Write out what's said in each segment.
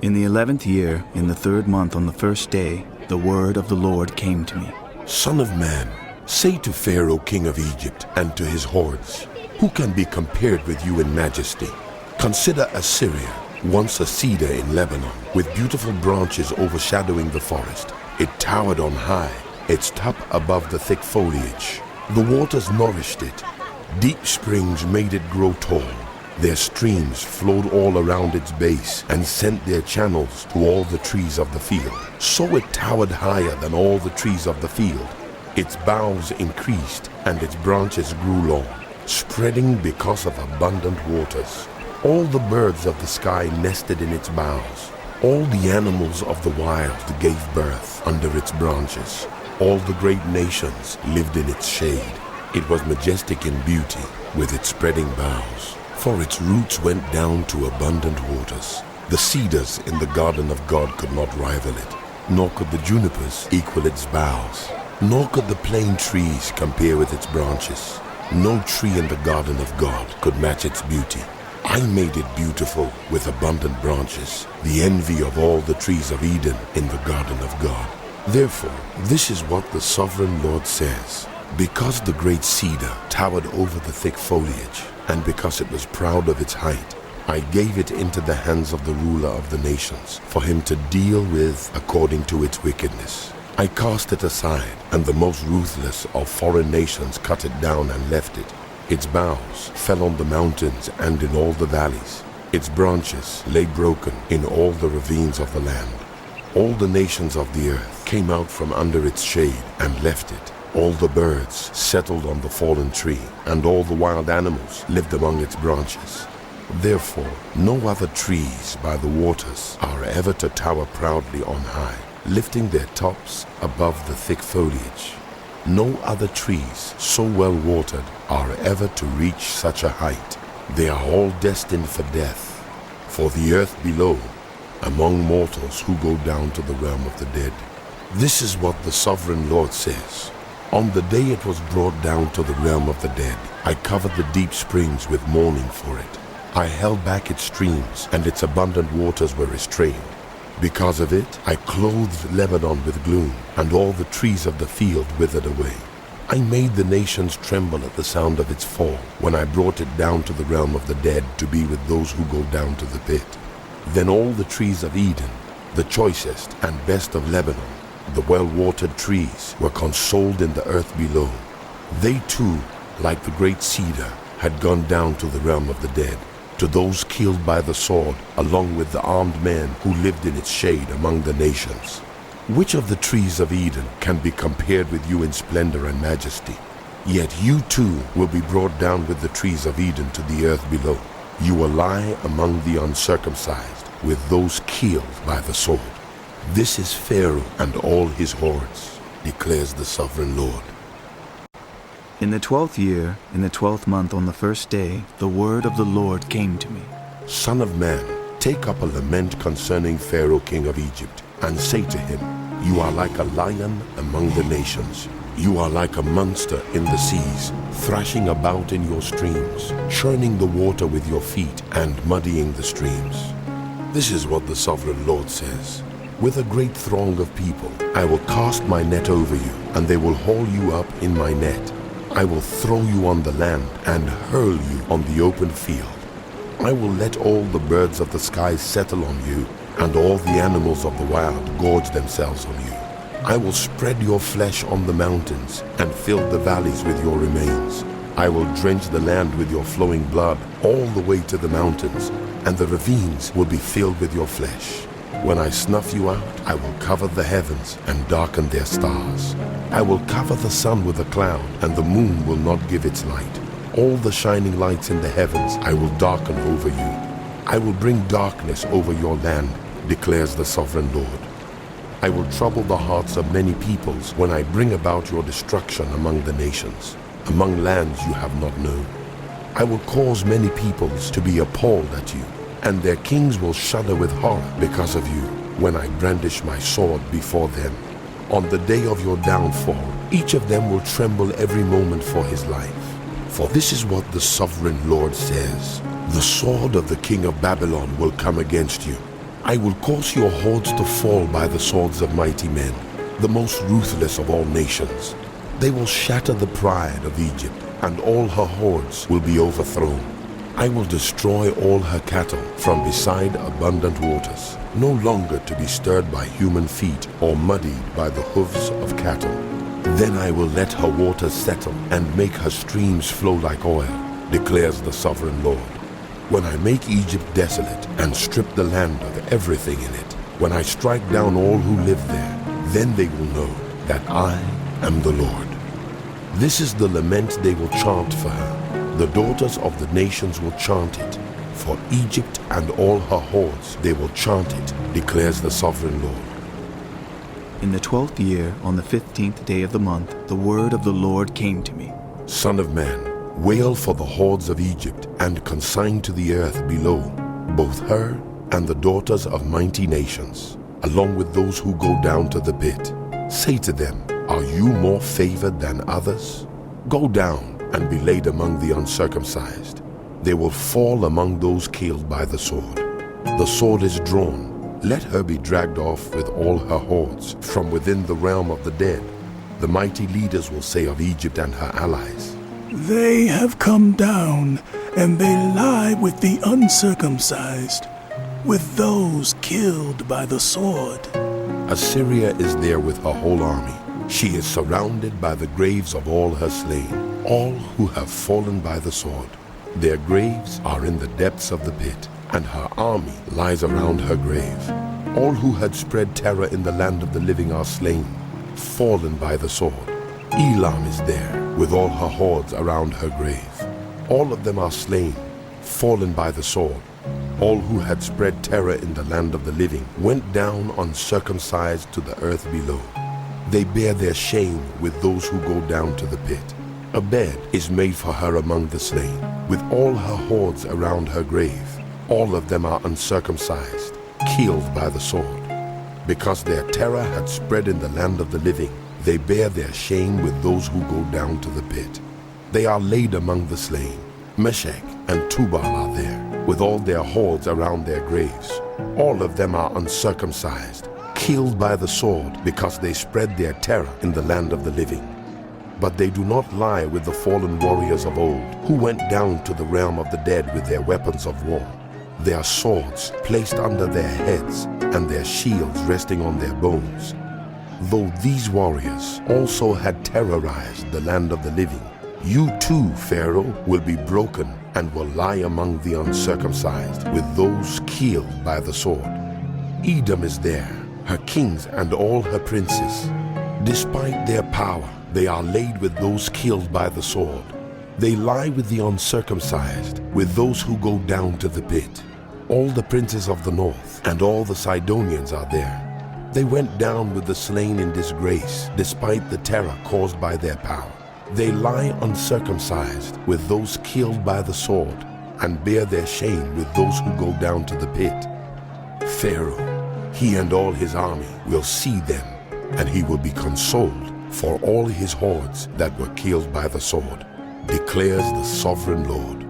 In the 11th year, in the 3rd month on the 1st day, the word of the Lord came to me. Son of man, say to Pharaoh, king of Egypt, and to his hordes, who can be compared with you in majesty? Consider Assyria, once a cedar in Lebanon, with beautiful branches overshadowing the forest. It towered on high, its top above the thick foliage. The waters nourished it. Deep springs made it grow tall. Their streams flowed all around its base and sent their channels to all the trees of the field. So it towered higher than all the trees of the field. Its boughs increased and its branches grew long, spreading because of abundant waters. All the birds of the sky nested in its boughs. All the animals of the wild gave birth under its branches. All the great nations lived in its shade. It was majestic in beauty with its spreading boughs, for its roots went down to abundant waters. The cedars in the garden of God could not rival it, nor could the junipers equal its boughs, nor could the plane trees compare with its branches. No tree in the garden of God could match its beauty. I made it beautiful with abundant branches, the envy of all the trees of Eden in the garden of God. Therefore, this is what the sovereign Lord says. Because the great cedar towered over the thick foliage, and because it was proud of its height, I gave it into the hands of the ruler of the nations, for him to deal with according to its wickedness. I cast it aside, and the most ruthless of foreign nations cut it down and left it. Its boughs fell on the mountains and in all the valleys. Its branches lay broken in all the ravines of the land. All the nations of the earth came out from under its shade and left it. All the birds settled on the fallen tree, and all the wild animals lived among its branches. Therefore, no other trees by the waters are ever to tower proudly on high, lifting their tops above the thick foliage. No other trees so well watered are ever to reach such a height. They are all destined for death, for the earth below, among mortals who go down to the realm of the dead. This is what the sovereign Lord says. On the day it was brought down to the realm of the dead, I covered the deep springs with mourning for it. I held back its streams, and its abundant waters were restrained. Because of it, I clothed Lebanon with gloom, and all the trees of the field withered away. I made the nations tremble at the sound of its fall, when I brought it down to the realm of the dead to be with those who go down to the pit. Then all the trees of Eden, the choicest and best of Lebanon, the well-watered trees, were consoled in the earth below. They too, like the great cedar, had gone down to the realm of the dead, to those killed by the sword, along with the armed men who lived in its shade among the nations. Which of the trees of Eden can be compared with you in splendor and majesty? Yet you too will be brought down with the trees of Eden to the earth below. You will lie among the uncircumcised, with those killed by the sword. This is Pharaoh and all his hordes, declares the sovereign Lord. In the 12th year, in the 12th month on the 1st day, the word of the Lord came to me. Son of man, take up a lament concerning Pharaoh, king of Egypt, and say to him, you are like a lion among the nations. You are like a monster in the seas, thrashing about in your streams, churning the water with your feet and muddying the streams. This is what the sovereign Lord says. With a great throng of people, I will cast my net over you, and they will haul you up in my net. I will throw you on the land and hurl you on the open field. I will let all the birds of the sky settle on you, and all the animals of the wild gorge themselves on you. I will spread your flesh on the mountains and fill the valleys with your remains. I will drench the land with your flowing blood all the way to the mountains, and the ravines will be filled with your flesh. When I snuff you out, I will cover the heavens and darken their stars. I will cover the sun with a cloud, and the moon will not give its light. All the shining lights in the heavens I will darken over you. I will bring darkness over your land, declares the sovereign Lord. I will trouble the hearts of many peoples when I bring about your destruction among the nations, among lands you have not known. I will cause many peoples to be appalled at you, and their kings will shudder with horror because of you when I brandish my sword before them. On the day of your downfall, each of them will tremble every moment for his life. For this is what the sovereign Lord says. The sword of the king of Babylon will come against you. I will cause your hordes to fall by the swords of mighty men, the most ruthless of all nations. They will shatter the pride of Egypt, and all her hordes will be overthrown. I will destroy all her cattle from beside abundant waters, no longer to be stirred by human feet or muddied by the hooves of cattle. Then I will let her waters settle and make her streams flow like oil, declares the sovereign Lord. When I make Egypt desolate and strip the land of everything in it, when I strike down all who live there, then they will know that I am the Lord. This is the lament they will chant for her. The daughters of the nations will chant it. For Egypt and all her hordes they will chant it, declares the sovereign Lord. In the 12th year, on the 15th day of the month, the word of the Lord came to me. Son of man, wail for the hordes of Egypt, and consign to the earth below, both her and the daughters of mighty nations, along with those who go down to the pit. Say to them, are you more favored than others? Go down and be laid among the uncircumcised. They will fall among those killed by the sword. The sword is drawn. Let her be dragged off with all her hordes from within the realm of the dead. The mighty leaders will say of Egypt and her allies, they have come down, and they lie with the uncircumcised, with those killed by the sword. Assyria is there with her whole army. She is surrounded by the graves of all her slain, all who have fallen by the sword. Their graves are in the depths of the pit, and her army lies around her grave. All who had spread terror in the land of the living are slain, fallen by the sword. Elam is there, with all her hordes around her grave. All of them are slain, fallen by the sword. All who had spread terror in the land of the living went down uncircumcised to the earth below. They bear their shame with those who go down to the pit. A bed is made for her among the slain, with all her hordes around her grave. All of them are uncircumcised, killed by the sword. Because their terror had spread in the land of the living, they bear their shame with those who go down to the pit. They are laid among the slain. Meshech and Tubal are there, with all their hordes around their graves. All of them are uncircumcised, killed by the sword, because they spread their terror in the land of the living. But they do not lie with the fallen warriors of old, who went down to the realm of the dead with their weapons of war, their swords placed under their heads, and their shields resting on their bones. Though these warriors also had terrorized the land of the living, you too, Pharaoh, will be broken and will lie among the uncircumcised with those killed by the sword. Edom is there, her kings and all her princes. Despite their power, they are laid with those killed by the sword. They lie with the uncircumcised, with those who go down to the pit. All the princes of the north and all the Sidonians are there. They went down with the slain in disgrace, despite the terror caused by their power. They lie uncircumcised with those killed by the sword, and bear their shame with those who go down to the pit. Pharaoh, he and all his army will see them, and he will be consoled for all his hordes that were killed by the sword, declares the sovereign Lord.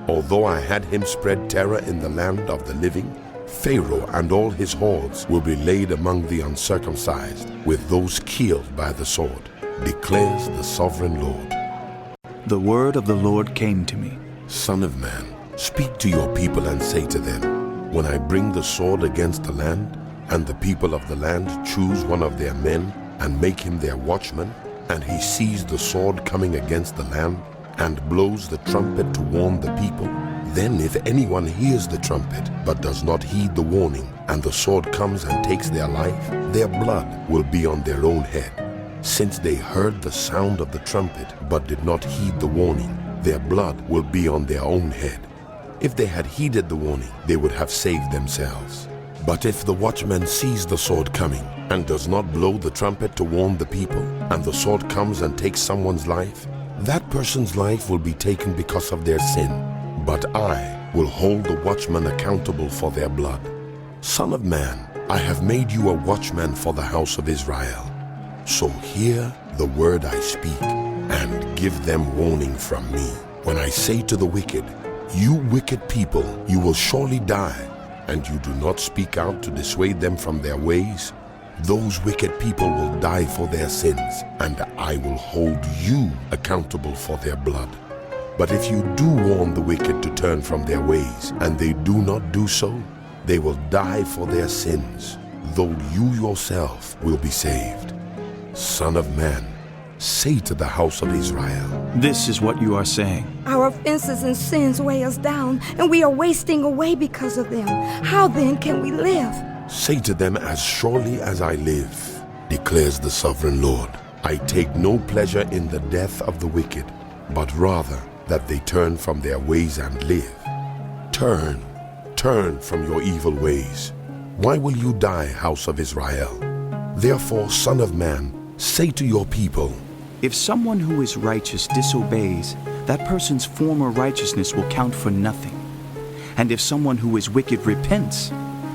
Although I had him spread terror in the land of the living, Pharaoh and all his hordes will be laid among the uncircumcised with those killed by the sword, declares the sovereign Lord. The word of the Lord came to me. Son of man, speak to your people and say to them, when I bring the sword against the land, and the people of the land choose one of their men and make him their watchman, and he sees the sword coming against the land, and blows the trumpet to warn the people, then if anyone hears the trumpet but does not heed the warning, and the sword comes and takes their life, their blood will be on their own head. Since they heard the sound of the trumpet but did not heed the warning, their blood will be on their own head. If they had heeded the warning, they would have saved themselves. But if the watchman sees the sword coming and does not blow the trumpet to warn the people, and the sword comes and takes someone's life, that person's life will be taken because of their sin. But I will hold the watchman accountable for their blood. Son of man, I have made you a watchman for the house of Israel. So hear the word I speak, and give them warning from me. When I say to the wicked, you wicked people, you will surely die, and you do not speak out to dissuade them from their ways, those wicked people will die for their sins, and I will hold you accountable for their blood. But if you do warn the wicked to turn from their ways, and they do not do so, they will die for their sins, though you yourself will be saved. Son of man, say to the house of Israel, This is what you are saying. Our offenses and sins weigh us down, and we are wasting away because of them. How then can we live? say to them, as surely as I live, declares the sovereign Lord, I take no pleasure in the death of the wicked, but rather that they turn from their ways and live. Turn from your evil ways. Why will you die, house of Israel? Therefore, Son of man, say to your people, If someone who is righteous disobeys, that person's former righteousness will count for nothing. And if someone who is wicked repents,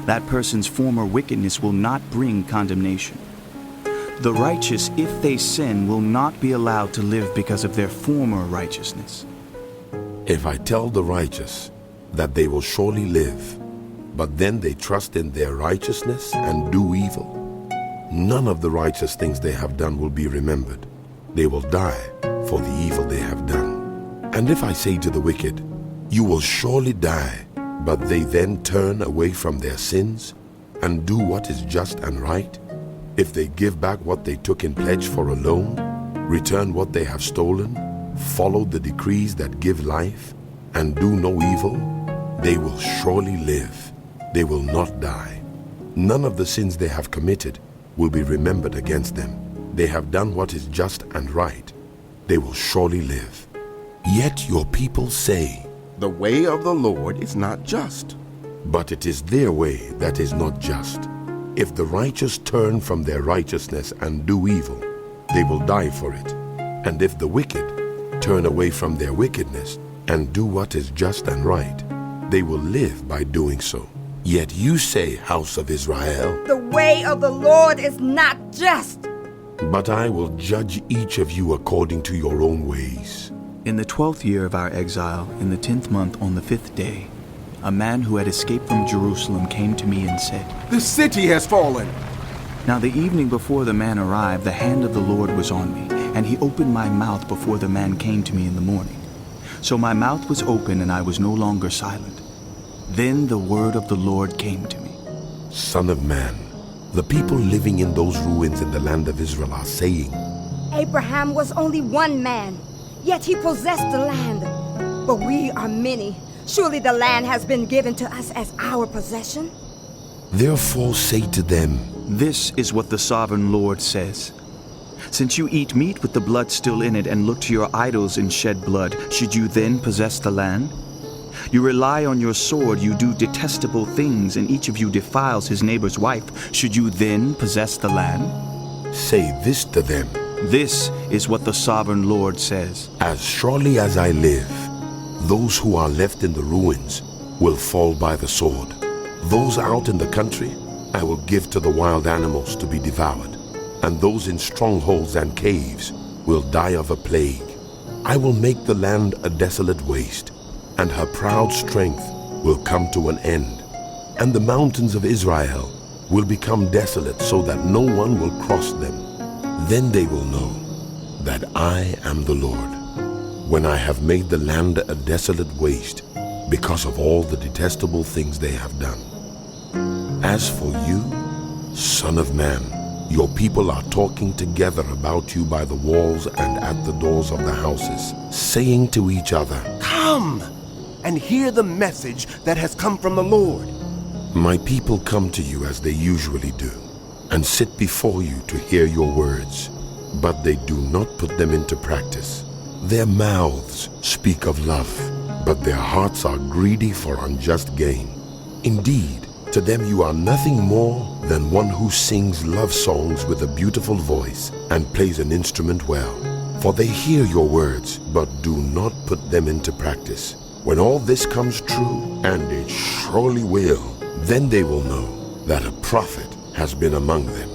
that person's former wickedness will not bring condemnation. The righteous, if they sin, will not be allowed to live because of their former righteousness. if I tell the righteous that they will surely live, but then they trust in their righteousness and do evil, none of the righteous things they have done will be remembered. They will die for the evil they have done. And if I say to the wicked, you will surely die, but they then turn away from their sins and do what is just and right, if they give back what they took in pledge for a loan, return what they have stolen, follow the decrees that give life, and do no evil, they will surely live. They will not die. None of the sins they have committed will be remembered against them. They have done what is just and right. They will surely live. Yet your people say, The way of the Lord is not just. but it is their way that is not just. If the righteous turn from their righteousness and do evil, they will die for it. And if the wicked turn away from their wickedness and do what is just and right, they will live by doing so. Yet you say, house of Israel, The way of the Lord is not just. but I will judge each of you according to your own ways. In the 12th year of our exile, in the 10th month on the 5th day, a man who had escaped from Jerusalem came to me and said, The city has fallen. Now the evening before the man arrived, the hand of the Lord was on me, and he opened my mouth before the man came to me in the morning. So my mouth was open, and I was no longer silent. Then the word of the Lord came to me. Son of man, the people living in those ruins in the land of Israel are saying, Abraham was only one man, yet he possessed the land. But we are many. Surely the land has been given to us as our possession. Therefore say to them, This is what the sovereign Lord says. Since you eat meat with the blood still in it and look to your idols and shed blood, should you then possess the land? You rely on your sword, you do detestable things, and each of you defiles his neighbor's wife. Should you then possess the land? say this to them, This is what the sovereign Lord says. as surely as I live, those who are left in the ruins will fall by the sword. Those out in the country I will give to the wild animals to be devoured, and those in strongholds and caves will die of a plague. I will make the land a desolate waste, and her proud strength will come to an end. And the mountains of Israel will become desolate so that no one will cross them. Then they will know that I am the Lord, when I have made the land a desolate waste because of all the detestable things they have done. As for you, Son of man, your people are talking together about you by the walls and at the doors of the houses, saying to each other, Come and hear the message that has come from the Lord. My people come to you as they usually do, and sit before you to hear your words, but they do not put them into practice. Their mouths speak of love, but their hearts are greedy for unjust gain. Indeed, to them you are nothing more than one who sings love songs with a beautiful voice and plays an instrument well. For they hear your words, but do not put them into practice. When all this comes true, and it surely will, then they will know that a prophet has been among them.